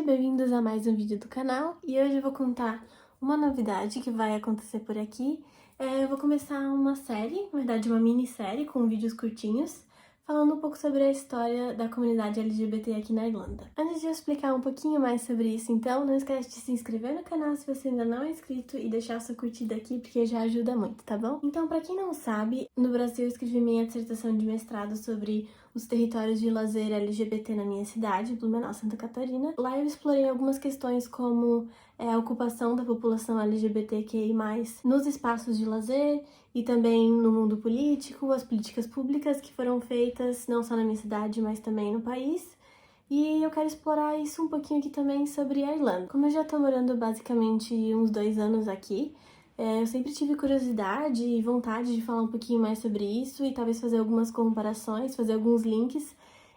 bem-vindos a mais um vídeo do canal. E hoje eu vou contar uma novidade que vai acontecer por aqui. Eu vou começar uma série, na verdade uma minissérie com vídeos curtinhos, falando um pouco sobre a história da comunidade LGBT aqui na Irlanda. Antes de eu explicar um pouquinho mais sobre isso, então, não esquece de se inscrever no canal se você ainda não é inscrito e deixar sua curtida aqui, porque já ajuda muito, tá bom? Então, pra quem não sabe, no Brasil eu escrevi minha dissertação de mestrado sobre os territórios de lazer LGBT na minha cidade, Blumenau, Santa Catarina. Lá eu explorei algumas questões como a ocupação da população LGBTQI+, nos espaços de lazer e também no mundo político, as políticas públicas que foram feitas não só na minha cidade, mas também no país. E eu quero explorar isso um pouquinho aqui também sobre a Irlanda. Como eu já tô morando basicamente uns 2 anos aqui, eu sempre tive curiosidade e vontade de falar um pouquinho mais sobre isso e talvez fazer algumas comparações, fazer alguns links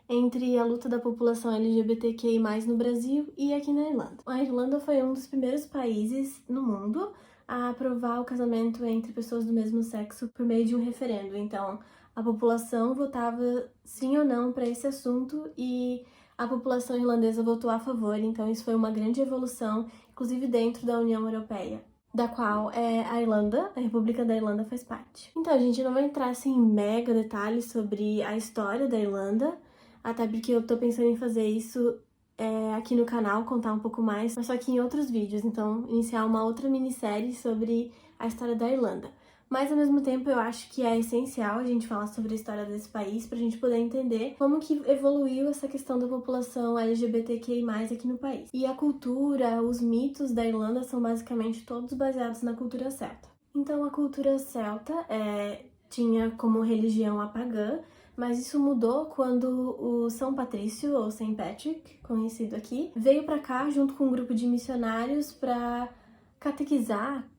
entre a luta da população LGBTQI+, no Brasil e aqui na Irlanda. A Irlanda foi um dos primeiros países no mundo a aprovar o casamento entre pessoas do mesmo sexo por meio de um referendo. Então, a população votava sim ou não para esse assunto e a população irlandesa votou a favor. Então, isso foi uma grande evolução, inclusive dentro da União Europeia, da qual a Irlanda, a República da Irlanda faz parte. Então, a gente não vai entrar assim, em mega detalhes sobre a história da Irlanda, até porque eu tô pensando em fazer isso aqui no canal, contar um pouco mais, mas só que em outros vídeos, então iniciar uma outra minissérie sobre a história da Irlanda. Mas, ao mesmo tempo, eu acho que é essencial a gente falar sobre a história desse país pra gente poder entender como que evoluiu essa questão da população LGBTQI+, aqui no país. E a cultura, os mitos da Irlanda são basicamente todos baseados na cultura celta. Então, a cultura celta tinha como religião a pagã, mas isso mudou quando o São Patrício, ou Saint Patrick, conhecido aqui, veio pra cá junto com um grupo de missionários pra catequizar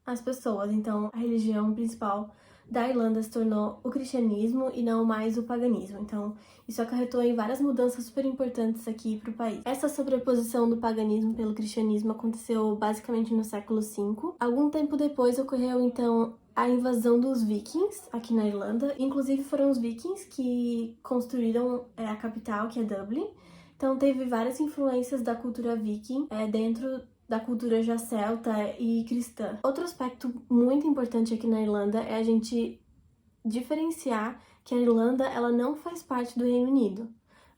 as pessoas. Então, a religião principal da Irlanda se tornou o cristianismo e não mais o paganismo. Então, isso acarretou em várias mudanças super importantes aqui para o país. Essa sobreposição do paganismo pelo cristianismo aconteceu basicamente no século V. Algum tempo depois ocorreu, então, a invasão dos vikings aqui na Irlanda. Inclusive, foram os vikings que construíram a capital, que é Dublin. Então, teve várias influências da cultura viking dentro da cultura já celta e cristã. Outro aspecto muito importante aqui na Irlanda é a gente diferenciar que a Irlanda ela não faz parte do Reino Unido.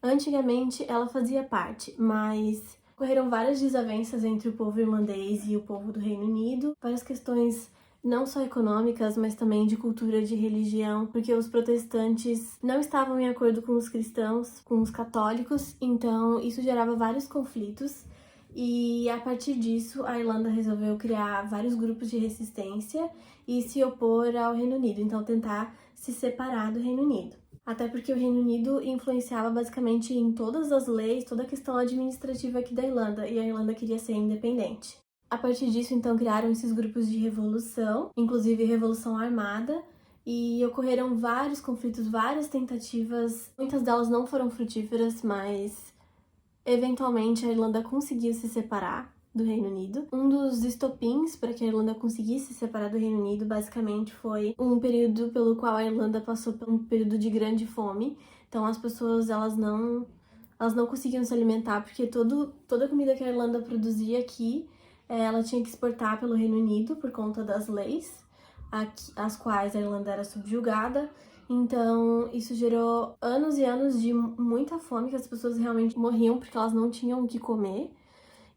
Antigamente ela fazia parte, mas ocorreram várias desavenças entre o povo irlandês e o povo do Reino Unido, várias questões não só econômicas, mas também de cultura, de religião, porque os protestantes não estavam em acordo com os cristãos, com os católicos, então isso gerava vários conflitos. E a partir disso, a Irlanda resolveu criar vários grupos de resistência e se opor ao Reino Unido, então tentar se separar do Reino Unido. Até porque o Reino Unido influenciava basicamente em todas as leis, toda a questão administrativa aqui da Irlanda, e a Irlanda queria ser independente. A partir disso, então, criaram esses grupos de revolução, inclusive revolução armada, e ocorreram vários conflitos, várias tentativas, muitas delas não foram frutíferas, mas eventualmente, a Irlanda conseguiu se separar do Reino Unido. Um dos estopins para que a Irlanda conseguisse se separar do Reino Unido, basicamente, foi um período pelo qual a Irlanda passou por um período de grande fome. Então, as pessoas, elas não conseguiam se alimentar, porque toda a comida que a Irlanda produzia aqui, ela tinha que exportar pelo Reino Unido por conta das leis, às quais a Irlanda era subjugada. Então, isso gerou anos e anos de muita fome, que as pessoas realmente morriam porque elas não tinham o que comer.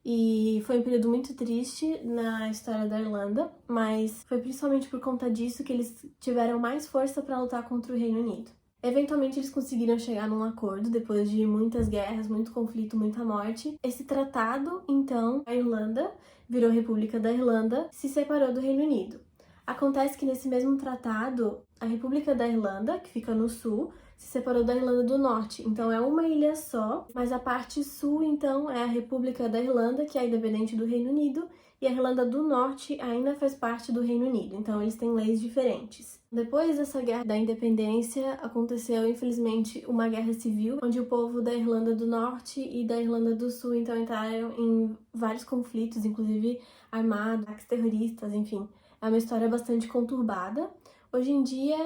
E foi um período muito triste na história da Irlanda, mas foi principalmente por conta disso que eles tiveram mais força para lutar contra o Reino Unido. Eventualmente, eles conseguiram chegar num acordo depois de muitas guerras, muito conflito, muita morte. Esse tratado, então, a Irlanda virou República da Irlanda, se separou do Reino Unido. Acontece que nesse mesmo tratado, a República da Irlanda, que fica no sul, se separou da Irlanda do Norte. Então é uma ilha só, mas a parte sul, então, é a República da Irlanda, que é independente do Reino Unido, e a Irlanda do Norte ainda faz parte do Reino Unido. Então eles têm leis diferentes. Depois dessa guerra da independência, aconteceu, infelizmente, uma guerra civil, onde o povo da Irlanda do Norte e da Irlanda do Sul, então, entraram em vários conflitos, inclusive armados, ataques terroristas, enfim. É uma história bastante conturbada. Hoje em dia,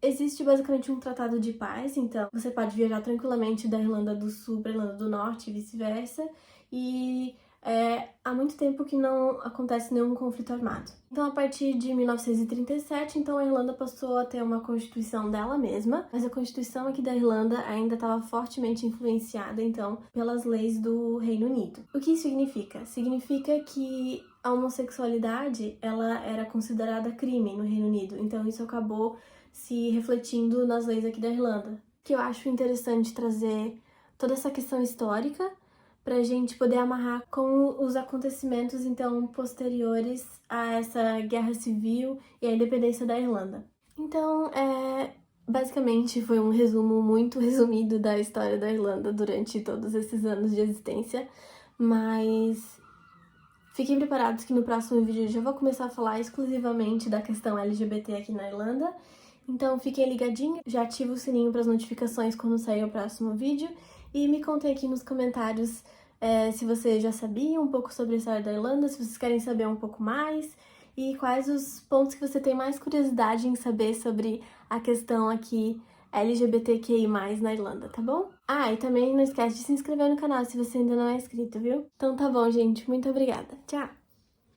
existe basicamente um tratado de paz, então você pode viajar tranquilamente da Irlanda do Sul para a Irlanda do Norte e vice-versa. e há muito tempo que não acontece nenhum conflito armado. Então, a partir de 1937, então a Irlanda passou a ter uma constituição dela mesma, mas a constituição aqui da Irlanda ainda estava fortemente influenciada, então, pelas leis do Reino Unido. O que isso significa? Significa que a homossexualidade, ela era considerada crime no Reino Unido, então isso acabou se refletindo nas leis aqui da Irlanda. Que eu acho interessante trazer toda essa questão histórica para a gente poder amarrar com os acontecimentos, então, posteriores a essa guerra civil e a independência da Irlanda. Então, basicamente foi um resumo muito resumido da história da Irlanda durante todos esses anos de existência, mas fiquem preparados que no próximo vídeo eu já vou começar a falar exclusivamente da questão LGBT aqui na Irlanda. Então fiquem ligadinhos, já ativa o sininho para as notificações quando sair o próximo vídeo e me contem aqui nos comentários se vocês já sabiam um pouco sobre a história da Irlanda, se vocês querem saber um pouco mais e quais os pontos que você tem mais curiosidade em saber sobre a questão aqui LGBTQI+, na Irlanda, tá bom? Ah, e também não esquece de se inscrever no canal se você ainda não é inscrito, viu? Então tá bom, gente. Muito obrigada. Tchau!